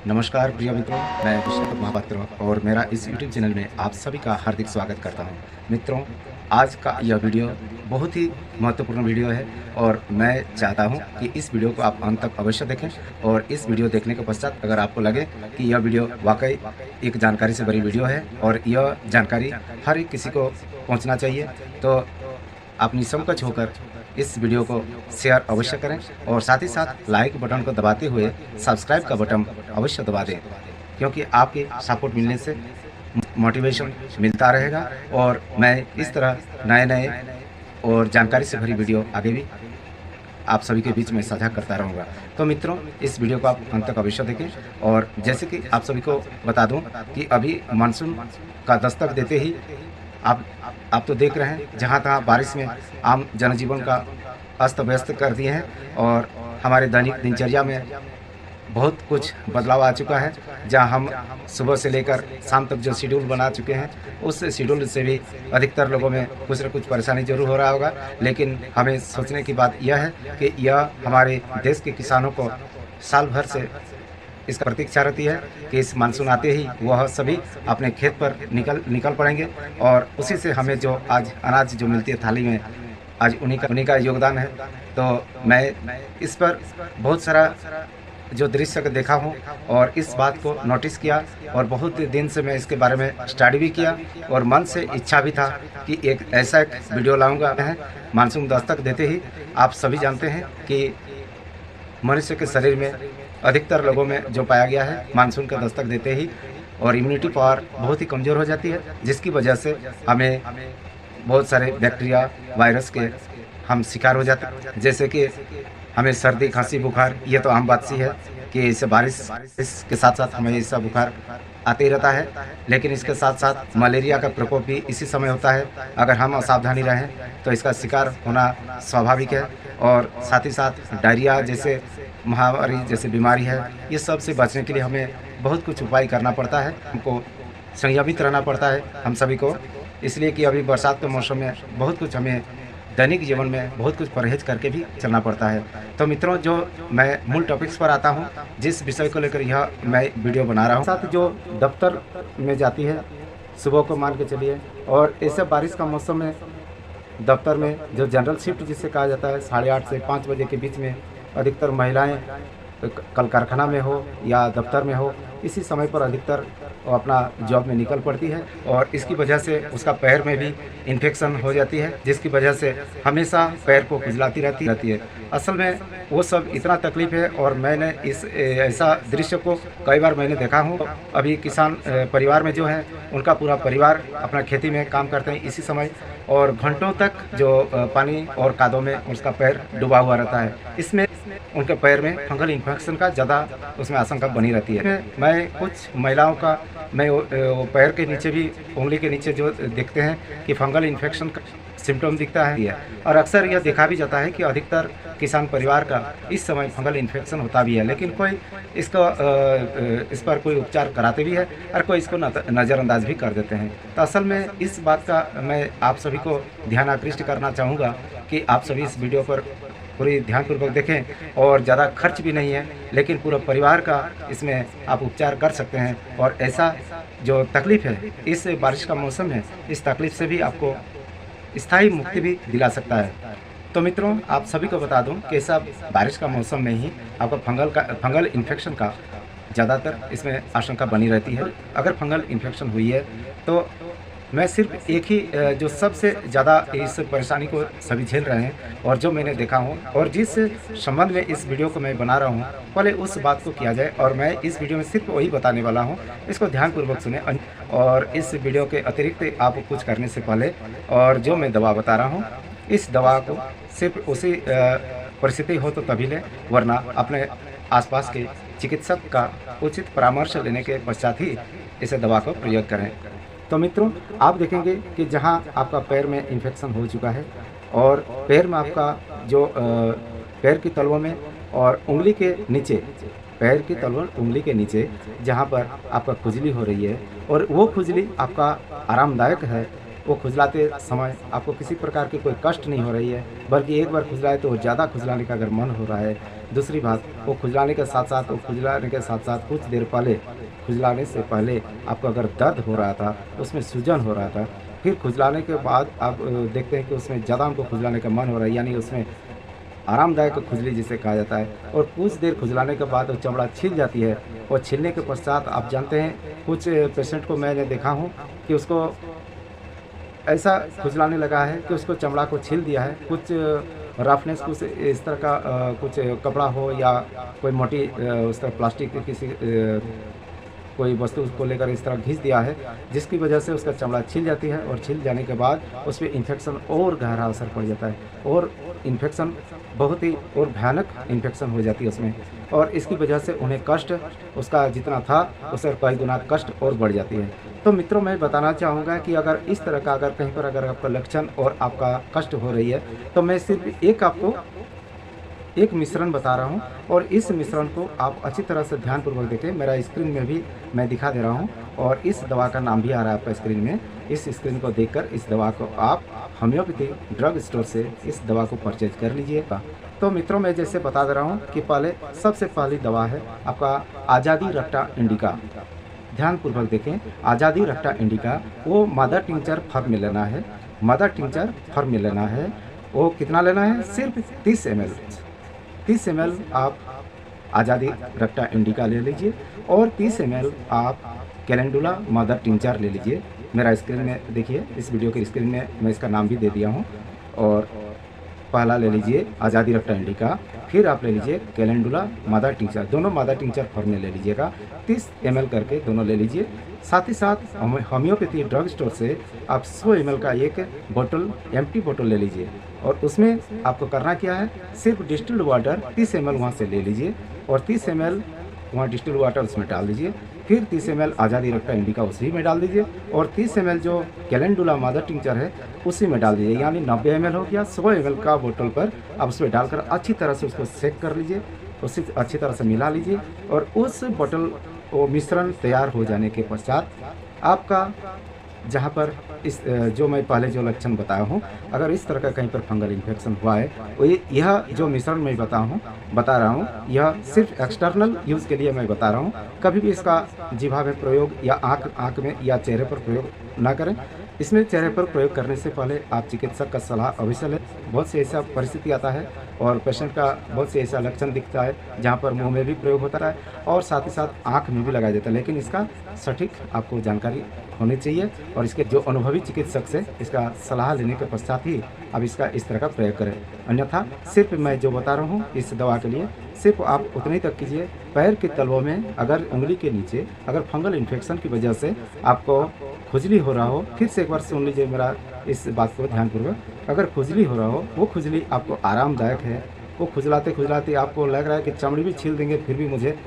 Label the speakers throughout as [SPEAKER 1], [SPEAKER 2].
[SPEAKER 1] नमस्कार प्रिय मित्रों, मैं विष्णु महापात्र और मेरा इस यूट्यूब चैनल में आप सभी का हार्दिक स्वागत करता हूं। मित्रों, आज का यह वीडियो बहुत ही महत्वपूर्ण वीडियो है और मैं चाहता हूं कि इस वीडियो को आप अंत तक अवश्य देखें। और इस वीडियो देखने के पश्चात अगर आपको लगे कि यह वीडियो वाकई एक जानकारी से भरी वीडियो है और यह जानकारी हर एक किसी को पहुँचना चाहिए, तो आप निसंकोच होकर इस वीडियो को शेयर अवश्य करें और साथ ही साथ लाइक बटन को दबाते हुए सब्सक्राइब का बटन अवश्य दबा दें, क्योंकि आपके सपोर्ट मिलने से मोटिवेशन मिलता रहेगा और मैं इस तरह नए नए और जानकारी से भरी वीडियो आगे भी आप सभी के बीच में साझा करता रहूँगा। तो मित्रों, इस वीडियो को आप अंत तक अवश्य देखें। और जैसे कि आप सभी को बता दूं कि अभी मानसून का दस्तक देते ही आप तो देख रहे हैं जहाँ तहाँ बारिश में आम जनजीवन का अस्त व्यस्त कर दिए हैं और हमारे दैनिक दिनचर्या में बहुत कुछ बदलाव आ चुका है। जहाँ हम सुबह से लेकर शाम तक जो शेड्यूल बना चुके हैं, उस शेड्यूल से भी अधिकतर लोगों में कुछ न कुछ परेशानी जरूर हो रहा होगा, लेकिन हमें सोचने की बात यह है कि यह हमारे देश के किसानों को साल भर से इसका प्रतीक्षा रहती है कि इस मानसून आते ही वह सभी अपने खेत पर निकल पड़ेंगे और उसी से हमें जो आज अनाज जो मिलती है थाली में, आज उन्हीं का योगदान है। तो मैं इस पर बहुत सारा जो दृश्य को देखा हूँ और इस बात को नोटिस किया और बहुत दिन से मैं इसके बारे में स्टडी भी किया और मन से इच्छा भी था कि एक ऐसा वीडियो लाऊंगा। मानसून दस्तक देते ही आप सभी जानते हैं कि मनुष्य के शरीर में अधिकतर लोगों में जो पाया गया है, मानसून का दस्तक देते ही और इम्यूनिटी पावर बहुत ही कमज़ोर हो जाती है, जिसकी वजह से हमें बहुत सारे बैक्टीरिया वायरस के हम शिकार हो जाते हैं। जैसे कि हमें सर्दी खांसी बुखार, ये तो आम बात सी है कि इससे बारिश के साथ साथ हमें इसका बुखार आते ही रहता है, लेकिन इसके साथ साथ मलेरिया का प्रकोप भी इसी समय होता है। अगर हम असावधानी रहें तो इसका शिकार होना स्वाभाविक है। और साथ ही साथ डायरिया जैसे महामारी जैसे बीमारी है, ये सब से बचने के लिए हमें बहुत कुछ उपाय करना पड़ता है, हमको संयमित रहना पड़ता है हम सभी को, इसलिए कि अभी बरसात के मौसम में बहुत कुछ हमें दैनिक जीवन में बहुत कुछ परहेज करके भी चलना पड़ता है। तो मित्रों, जो मैं मूल टॉपिक्स पर आता हूँ, जिस विषय को लेकर यह मैं वीडियो बना रहा हूँ, साथ जो दफ्तर में जाती है सुबह को मान के चलिए, और ऐसे बारिश का मौसम में दफ्तर में जो जनरल शिफ्ट जिसे कहा जाता है 8:30 से 5 बजे के बीच में अधिकतर महिलाएं कल कारखाना में हो या दफ्तर में हो, इसी समय पर अधिकतर अपना जॉब में निकल पड़ती है और इसकी वजह से उसका पैर में भी इन्फेक्शन हो जाती है, जिसकी वजह से हमेशा पैर को खुजलाती रहती है। असल में वो सब इतना तकलीफ है और मैंने इस ऐसा दृश्य को कई बार मैंने देखा हूँ। अभी किसान परिवार में जो है, उनका पूरा परिवार अपना खेती में काम करते हैं इसी समय, और घंटों तक जो पानी और कादों में उसका पैर डूबा हुआ रहता है। इसमें उनके पैर में फंगल इन्फेक्शन का ज़्यादा उसमें आशंका बनी रहती है। मैं कुछ महिलाओं का वो पैर के नीचे भी, उंगली के नीचे जो देखते हैं कि फंगल इन्फेक्शन का सिम्टम दिखता है, और अक्सर यह देखा भी जाता है कि अधिकतर किसान परिवार का इस समय फंगल इन्फेक्शन होता भी है, लेकिन कोई इसको इस पर कोई उपचार कराते भी है और कोई इसको नज़रअंदाज भी कर देते हैं। तो असल में इस बात का मैं आप सभी को ध्यान आकृष्ट करना चाहूँगा कि आप सभी इस वीडियो पर पूरी ध्यानपूर्वक देखें और ज़्यादा खर्च भी नहीं है, लेकिन पूरा परिवार का इसमें आप उपचार कर सकते हैं। और ऐसा जो तकलीफ़ है इस बारिश का मौसम है, इस तकलीफ़ से भी आपको स्थायी मुक्ति भी दिला सकता है। तो मित्रों, आप सभी को बता दूं कि ऐसा बारिश का मौसम में ही आपको फंगल इन्फेक्शन का ज़्यादातर इसमें आशंका बनी रहती है। अगर फंगल इन्फेक्शन हुई है तो मैं सिर्फ एक ही जो सबसे ज़्यादा इस परेशानी को सभी झेल रहे हैं और जो मैंने देखा हूँ और जिस संबंध में इस वीडियो को मैं बना रहा हूँ, पहले उस बात को किया जाए। और मैं इस वीडियो में सिर्फ वही बताने वाला हूँ, इसको ध्यानपूर्वक सुने। और इस वीडियो के अतिरिक्त आप कुछ करने से पहले, और जो मैं दवा बता रहा हूँ, इस दवा को सिर्फ उसी परिस्थिति हो तो तभी लें, वरना अपने आसपास के चिकित्सक का उचित परामर्श लेने के पश्चात ही इस दवा को प्रयोग करें। तो मित्रों, आप देखेंगे कि जहां आपका पैर में इन्फेक्शन हो चुका है और पैर में आपका जो पैर की तलवों में और उंगली के नीचे, पैर की तलवों उंगली के नीचे जहां पर आपका खुजली हो रही है और वो खुजली आपका आरामदायक है, वो खुजलाते समय आपको किसी प्रकार की कोई कष्ट नहीं हो रही है, बल्कि एक बार खुजलाए तो ज़्यादा खुजलाने का अगर मन हो रहा है। दूसरी बात, वो खुजलाने के साथ साथ कुछ देर पहले, खुजलाने से पहले आपको अगर दर्द हो रहा था, उसमें सूजन हो रहा था, फिर खुजलाने के बाद आप देखते हैं कि उसमें ज़्यादा हमको खुजलाने का मन हो रहा है, यानी उसमें आरामदायक खुजली जिसे कहा जाता है। और कुछ देर खुजलाने के बाद वो चमड़ा छिल जाती है, और छिलने के पश्चात आप जानते हैं कुछ पेशेंट को मैंने देखा हूँ कि उसको ऐसा खुजलाने लगा है कि उसको चमड़ा को छील दिया है। कुछ रफनेस, कुछ इस तरह का कुछ कपड़ा हो या कोई मोटी उस तरह प्लास्टिक की किसी कोई वस्तु उसको लेकर इस तरह घिस दिया है, जिसकी वजह से उसका चमड़ा छिल जाती है, और छिल जाने के बाद उस पर इन्फेक्शन और गहरा असर पड़ जाता है, और इन्फेक्शन बहुत ही और भयानक इन्फेक्शन हो जाती है उसमें, और इसकी वजह से उन्हें कष्ट उसका जितना था उससे कई गुना कष्ट और बढ़ जाती है। तो मित्रों, मैं बताना चाहूँगा कि अगर इस तरह का अगर कहीं पर अगर आपका लक्षण और आपका कष्ट हो रही है, तो मैं सिर्फ आपको एक मिश्रण बता रहा हूँ, और इस मिश्रण को आप अच्छी तरह से ध्यानपूर्वक देखें। मेरा स्क्रीन में भी मैं दिखा दे रहा हूँ, और इस दवा का नाम भी आ रहा है आपका स्क्रीन में। इस स्क्रीन को देखकर इस दवा को आप होम्योपैथी ड्रग स्टोर से इस दवा को परचेज कर लीजिएगा। तो मित्रों, मैं जैसे बता दे रहा हूँ कि सबसे पहली दवा है आपका आज़ादी रक्टा इंडिका। ध्यानपूर्वक देखें, आज़ादी रक्टा इंडिका, वो मदर टिंचर फॉर्म में लेना है। मदर टिंचर फॉर्म में लेना है, वो कितना लेना है? सिर्फ 30 ml। 30 ml आप आज़ादी रक्टा इंडिका ले लीजिए, और 30 ml आप कैलेंडुला मदर टिंचर ले लीजिए। मेरा स्क्रीन में देखिए, इस वीडियो के स्क्रीन में मैं इसका नाम भी दे दिया हूँ। और पहला ले लीजिए आज़ादी रक्टा इंडिका, फिर आप ले लीजिए कैलेंडुला मदर टिंचर, दोनों मदर टिंचर फॉर्म में ले लीजिएगा। 30 ml करके दोनों ले लीजिए। साथ ही साथ होम्योपैथी ड्रग स्टोर से आप 100 ml का एक बोतल, एम्प्टी बोतल ले लीजिए, और उसमें आपको करना क्या है? सिर्फ डिस्टिल्ड वाटर 30 ml वहाँ से ले लीजिए, और 30 ml वहाँ डिस्टिल्ड वाटर उसमें डाल दीजिए। फिर 30 ml आज़ादी रक्टा इंडिका उसी में डाल दीजिए, और 30 ml जो कैलेंडुला मदर टिंचर है उसी में डाल दीजिए, यानी 90 ml हो गया। 100 ml का बोतल पर आप उसमें डालकर अच्छी तरह से उसको सेक कर लीजिए, उसे अच्छी तरह से मिला लीजिए, और उस बोतल वो मिश्रण तैयार हो जाने के पश्चात आपका जहाँ पर इस जो मैं पहले जो लक्षण बताया हूँ, अगर इस तरह का कहीं पर फंगल इन्फेक्शन हुआ है, तो यह जो मिश्रण मैं बता रहा हूँ, यह सिर्फ एक्सटर्नल यूज़ के लिए मैं बता रहा हूँ। कभी भी इसका जीभा में प्रयोग या आँख में या चेहरे पर प्रयोग ना करें। इसमें चेहरे पर प्रयोग करने से पहले आप चिकित्सक का सलाह अवश्य लें। बहुत से ऐसा परिस्थिति आता है, और पेशेंट का बहुत से ऐसा लक्षण दिखता है जहाँ पर मुंह में भी प्रयोग होता है, और साथ ही साथ आँख में भी लगाया जाता है, लेकिन इसका सटीक आपको जानकारी होनी चाहिए, और इसके जो अनुभवी चिकित्सक से इसका सलाह लेने के पश्चात ही आप इसका इस तरह का प्रयोग करें। अन्यथा सिर्फ मैं जो बता रहा हूँ इस दवा के लिए, सिर्फ आप उतना ही तक कीजिए। पैर के तलवों में अगर उंगली के नीचे अगर फंगल इन्फेक्शन की वजह से आपको खुजली हो रहा हो, फिर से एक बार सुन लीजिए मेरा इस बात को ध्यानपूर्वक। अगर खुजली हो रहा हो, वो खुजली आपको आरामदायक है, वो खुजलाते खुजलाते आपको लग रहा है कि चमड़ी भी छील देंगे फिर भी मुझे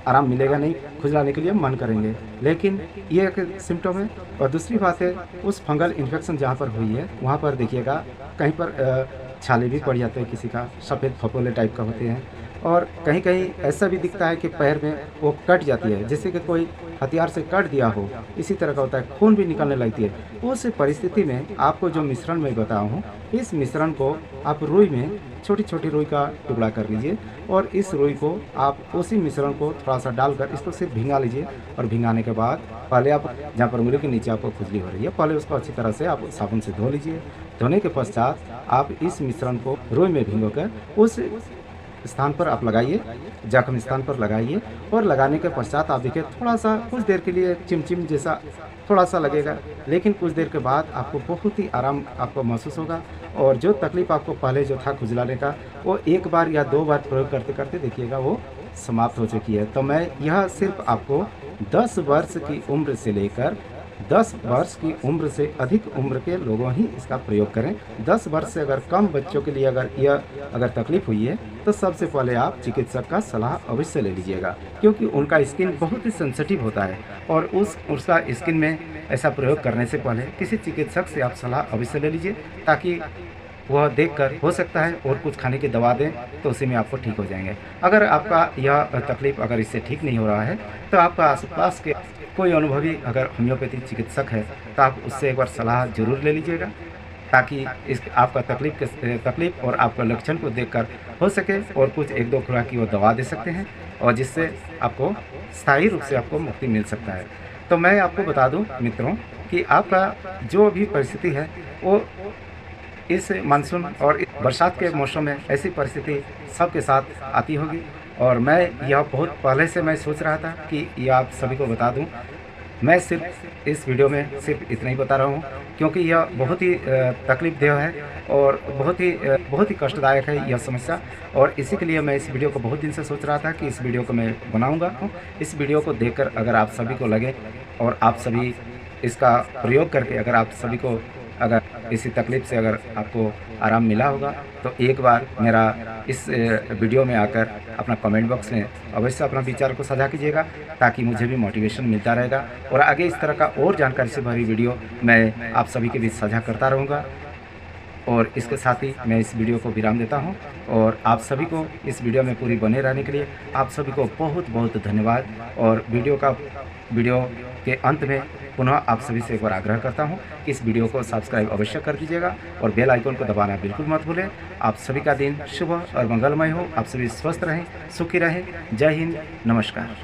[SPEAKER 1] आराम मिलेगा नहीं, खुजलाने के लिए मन करेंगे, लेकिन ये एक सिम्टम है। और दूसरी बात है, उस फंगल इन्फेक्शन जहाँ पर हुई है वहाँ पर देखिएगा कहीं पर छाले भी पड़ जाते हैं, किसी का सफ़ेद फफोले टाइप का होते हैं, और कहीं कहीं ऐसा भी दिखता है कि पैर में वो कट जाती है, जैसे कि कोई हथियार से कट दिया हो, इसी तरह का होता है, खून भी निकलने लगती है। उस परिस्थिति में आपको जो मिश्रण मैं बताया हूँ, इस मिश्रण को आप रुई में छोटी छोटी रुई का टुकड़ा कर लीजिए, और इस रुई को आप उसी मिश्रण को थोड़ा सा डालकर इसको सिर्फ भिंगा लीजिए, और भिंगाने के बाद पहले आप जहाँ पर उंगली के नीचे आपको खुजली हो रही है, पहले उसको अच्छी तरह से आप साबुन से धो लीजिए। धोने के पश्चात आप इस मिश्रण को रुई में भिगोकर उस स्थान पर आप लगाइए, जख्म स्थान पर लगाइए, और लगाने के पश्चात आप देखिए थोड़ा सा कुछ देर के लिए चिमचिम जैसा थोड़ा सा लगेगा, लेकिन कुछ देर के बाद आपको बहुत ही आराम आपको महसूस होगा, और जो तकलीफ़ आपको पहले जो था खुजलाने का, वो एक बार या 2 बार प्रयोग करते करते देखिएगा वो समाप्त हो चुकी है। तो मैं यह सिर्फ आपको 10 वर्ष की उम्र से लेकर 10 वर्ष की उम्र से अधिक उम्र के लोगों ही इसका प्रयोग करें। 10 वर्ष से अगर कम बच्चों के लिए अगर तकलीफ़ हुई है, तो सबसे पहले आप चिकित्सक का सलाह अवश्य ले लीजिएगा, क्योंकि उनका स्किन बहुत ही सेंसिटिव होता है, और उसका स्किन में ऐसा प्रयोग करने से पहले किसी चिकित्सक से आप सलाह अवश्य ले लीजिए, ताकि वह देखकर हो सकता है और कुछ खाने की दवा दें तो उसी में आपको ठीक हो जाएंगे। अगर आपका यह तकलीफ़ अगर इससे ठीक नहीं हो रहा है तो आपका आसपास के कोई अनुभवी अगर होम्योपैथी चिकित्सक है तो आप उससे एक बार सलाह ज़रूर ले लीजिएगा, ताकि इस आपका तकलीफ़ और आपका लक्षण को देखकर हो सके और कुछ 1-2 खुराक की वो दवा दे सकते हैं और जिससे आपको स्थायी रूप से आपको मुक्ति मिल सकता है। तो मैं आपको बता दूं मित्रों कि आपका जो भी परिस्थिति है वो इस मानसून और इस बरसात के मौसम में ऐसी परिस्थिति सबके साथ आती होगी और मैं यह बहुत पहले से मैं सोच रहा था कि यह आप सभी को बता दूं। मैं सिर्फ इस वीडियो में सिर्फ इतना ही बता रहा हूं क्योंकि यह बहुत ही तकलीफ़देह है और बहुत ही कष्टदायक है यह समस्या, और इसी के लिए मैं इस वीडियो को बहुत दिन से सोच रहा था कि इस वीडियो को मैं बनाऊंगा। इस वीडियो को देखकर अगर आप सभी को लगे और आप सभी इसका प्रयोग करके अगर आप सभी को अगर इसी तकलीफ़ से अगर आपको आराम मिला होगा तो एक बार मेरा इस वीडियो में आकर अपना कमेंट बॉक्स में अवश्य अपना विचार को साझा कीजिएगा, ताकि मुझे भी मोटिवेशन मिलता रहेगा और आगे इस तरह का और जानकारी से भरी वीडियो मैं आप सभी के बीच साझा करता रहूँगा। और इसके साथ ही मैं इस वीडियो को विराम देता हूं और आप सभी को इस वीडियो में पूरी बने रहने के लिए आप सभी को बहुत बहुत धन्यवाद। और वीडियो के अंत में पुनः आप सभी से एक बार आग्रह करता हूं कि इस वीडियो को सब्सक्राइब अवश्य कर दीजिएगा और बेल आइकन को दबाना बिल्कुल मत भूलें। आप सभी का दिन शुभ और मंगलमय हो, आप सभी स्वस्थ रहें, सुखी रहें। जय हिंद, नमस्कार।